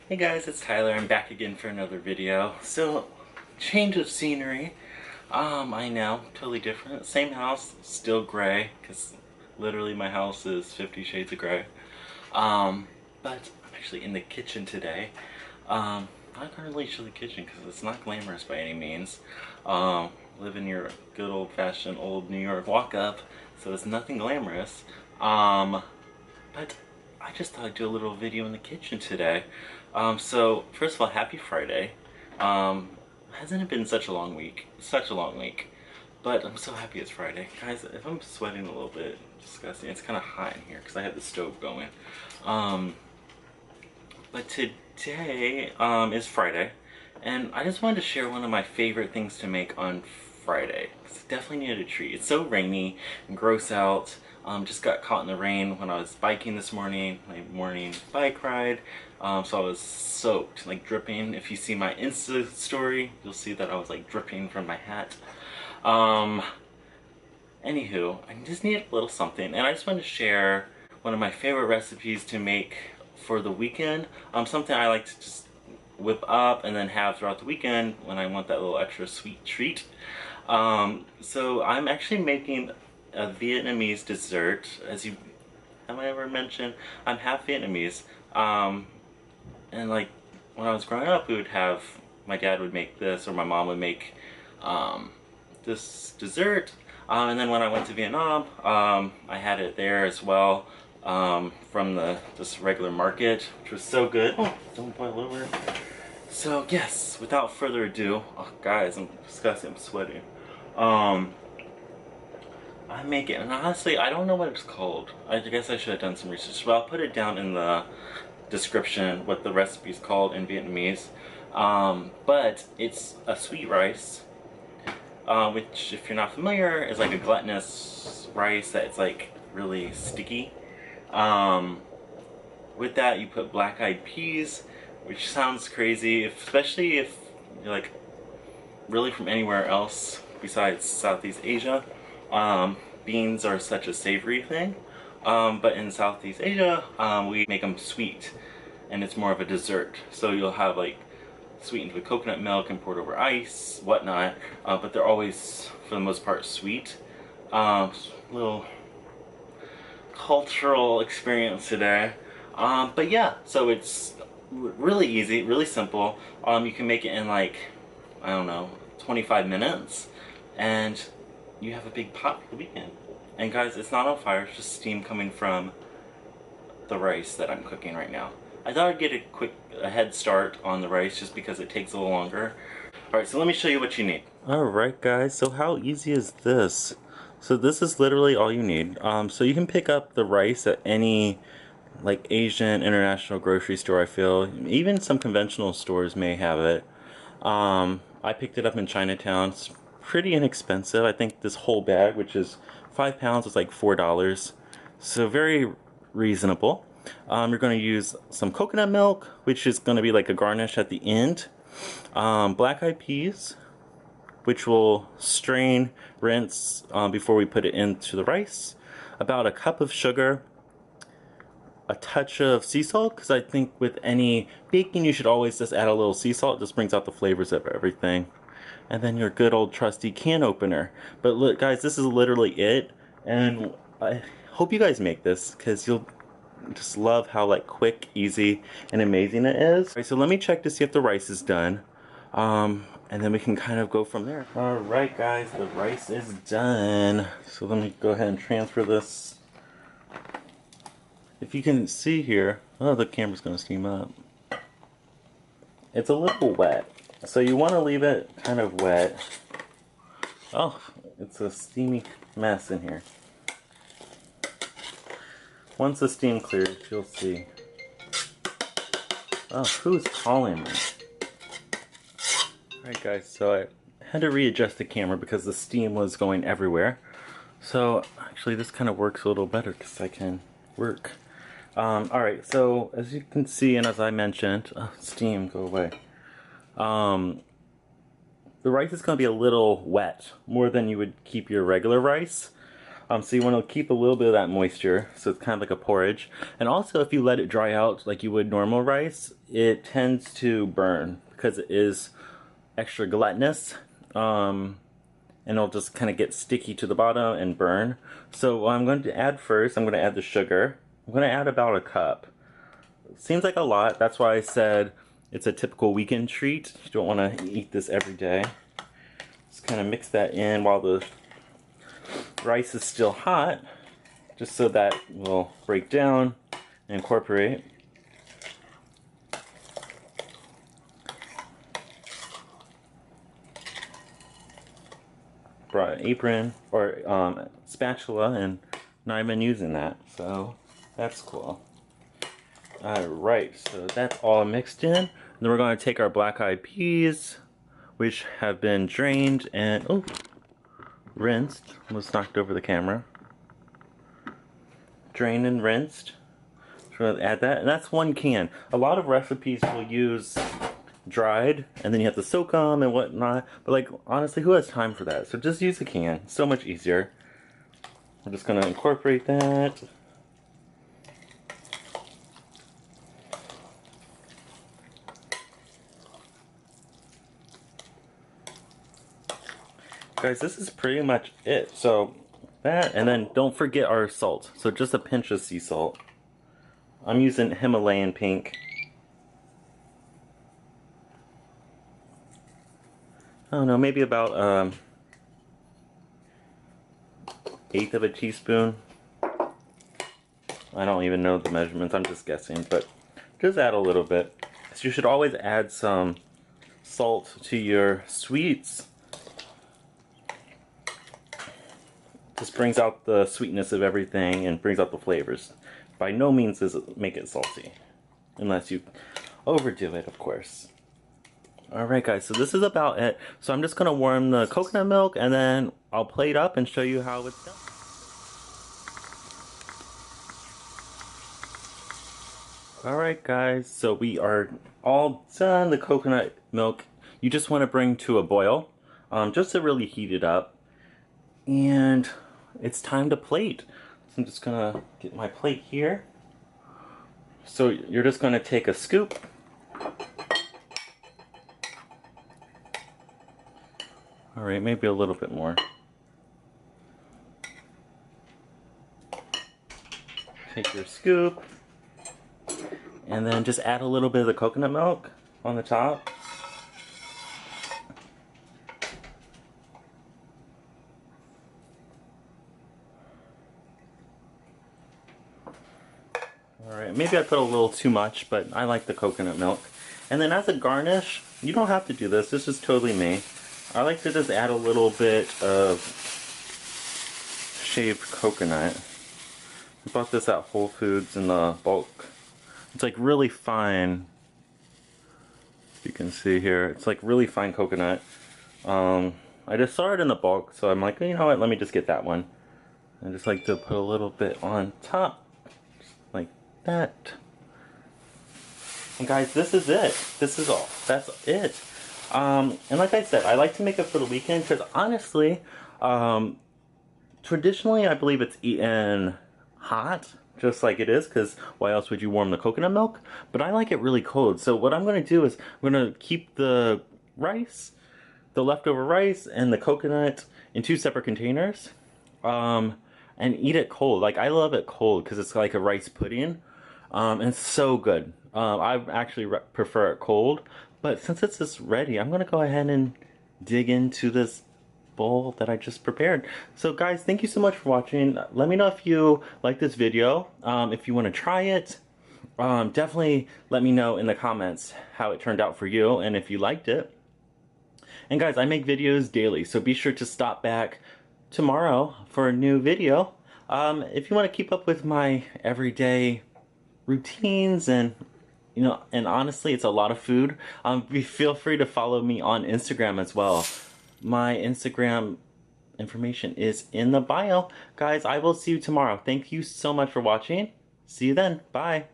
Hey guys, it's Tyler. I'm back again for another video. So, change of scenery. I know, totally different. Same house, still gray, because literally my house is 50 shades of gray. But I'm actually in the kitchen today. Not gonna really show the kitchen because it's not glamorous by any means. Live in your good old-fashioned old New York walk-up, so it's nothing glamorous. But I just thought I'd do a little video in the kitchen today. So first of all, happy Friday. Hasn't it been such a long week? Such a long week. But I'm so happy it's Friday. Guys, if I'm sweating a little bit, disgusting. It's kind of hot in here because I have the stove going. But today is Friday, and I just wanted to share one of my favorite things to make on Friday. It's definitely needed a treat. It's so rainy and gross out. Just got caught in the rain when I was biking this morning, my morning bike ride. So I was soaked, like dripping. If you see my Insta story, you'll see that I was like dripping from my hat. Anywho, I just needed a little something, and I just wanted to share one of my favorite recipes to make for the weekend. Something I like to just whip up and then have throughout the weekend when I want that little extra sweet treat. So I'm actually making a Vietnamese dessert. As you have I ever mentioned, I'm half Vietnamese. And like when I was growing up, we would have, my dad would make this, or my mom would make this dessert. And then when I went to Vietnam, I had it there as well, from this regular market, which was so good. Oh, don't boil over. So yes, without further ado, oh guys, I'm disgusting, I'm sweating. I make it, and honestly, I don't know what it's called. I guess I should have done some research, but I'll put it down in the description what the recipe is called in Vietnamese. But it's a sweet rice, which, if you're not familiar, is like a glutinous rice that it's like really sticky. With that, you put black-eyed peas, which sounds crazy, especially if you're like really from anywhere else besides Southeast Asia. Beans are such a savory thing, but in Southeast Asia, we make them sweet, and it's more of a dessert. So you'll have like sweetened with coconut milk and poured over ice, whatnot, but they're always, for the most part, sweet. Little cultural experience today. But yeah, so it's really easy, really simple. You can make it in like, I don't know, 25 minutes, and you have a big pot for the weekend. And guys, it's not on fire, it's just steam coming from the rice that I'm cooking right now. I thought I'd get a head start on the rice just because it takes a little longer. Alright, so let me show you what you need. Alright guys, so how easy is this? So this is literally all you need. So you can pick up the rice at any like Asian international grocery store, I feel. Even some conventional stores may have it. I picked it up in Chinatown. It's pretty inexpensive. I think this whole bag, which is 5 pounds, is like $4. So very reasonable. You're going to use some coconut milk, which is going to be like a garnish at the end. Black-eyed peas, which will strain, rinse before we put it into the rice. About a cup of sugar. A touch of sea salt, because I think with any baking you should always just add a little sea salt. It just brings out the flavors of everything. And then your good old trusty can opener. But look guys, this is literally it, and I hope you guys make this because you'll just love how like quick, easy, and amazing it is. Alright, so let me check to see if the rice is done, and then we can kind of go from there. Alright guys, the rice is done. So let me go ahead and transfer this. If you can see here, oh, the camera's gonna steam up. It's a little wet, so you want to leave it kind of wet. Oh, it's a steamy mess in here. Once the steam clears, you'll see. Oh, who's calling me? Alright guys, so I had to readjust the camera because the steam was going everywhere. So actually this kind of works a little better because I can work. Alright, so as you can see, and as I mentioned, steam, go away. The rice is going to be a little wet, more than you would keep your regular rice. So you want to keep a little bit of that moisture, so it's kind of like a porridge. And also, if you let it dry out like you would normal rice, it tends to burn because it is extra glutinous. And it'll just kind of get sticky to the bottom and burn. So what I'm going to add first, I'm going to add the sugar. I'm going to add about a cup. Seems like a lot. That's why I said it's a typical weekend treat. You don't want to eat this every day. Just kind of mix that in while the rice is still hot, just so that will break down and incorporate. Brought an apron or spatula and not even using that, so that's cool. Alright, so that's all mixed in. And then we're going to take our black-eyed peas, which have been drained and rinsed. Almost knocked over the camera. Drained and rinsed. So we're going to add that, and that's 1 can. A lot of recipes will use dried, and then you have to soak them and whatnot. But like, honestly, who has time for that? So just use a can. So much easier. We're just going to incorporate that. Guys, this is pretty much it. So that, and then don't forget our salt. So just a pinch of sea salt. I'm using Himalayan pink. I don't know, maybe about 1/8 of a teaspoon. I don't even know the measurements, I'm just guessing, but just add a little bit. So you should always add some salt to your sweets. This brings out the sweetness of everything and brings out the flavors. By no means does it make it salty, unless you overdo it, of course. Alright guys, so this is about it. So I'm just going to warm the coconut milk and then I'll plate up and show you how it's done. Alright guys, so we are all done. The coconut milk, you just want to bring to a boil, just to really heat it up. And it's time to plate. So I'm just going to get my plate here. So you're just going to take a scoop. Alright, maybe a little bit more. Take your scoop. And then just add a little bit of the coconut milk on the top. Alright, maybe I put a little too much, but I like the coconut milk. And then as a garnish, you don't have to do this, this is totally me. I like to just add a little bit of shaved coconut. I bought this at Whole Foods in the bulk. It's like really fine. You can see here, it's like really fine coconut. I just saw it in the bulk, so I'm like, you know what, let me just get that one. I just like to put a little bit on top, just like that. And guys, this is it. This is all. That's it. And like I said, I like to make it for the weekend because honestly, traditionally I believe it's eaten hot, just like it is, because why else would you warm the coconut milk? But I like it really cold. So what I'm going to do is I'm going to keep the rice, the leftover rice, and the coconut in 2 separate containers, and eat it cold. Like, I love it cold because it's like a rice pudding, and it's so good. I actually prefer it cold, but since it's just ready, I'm going to go ahead and dig into this bowl that I just prepared. So guys, thank you so much for watching. Let me know if you like this video. If you want to try it, definitely let me know in the comments how it turned out for you and if you liked it. And guys, I make videos daily, so be sure to stop back tomorrow for a new video. If you want to keep up with my everyday routines and and honestly, it's a lot of food. Feel free to follow me on Instagram as well. My Instagram information is in the bio. Guys, I will see you tomorrow. Thank you so much for watching. See you then. Bye.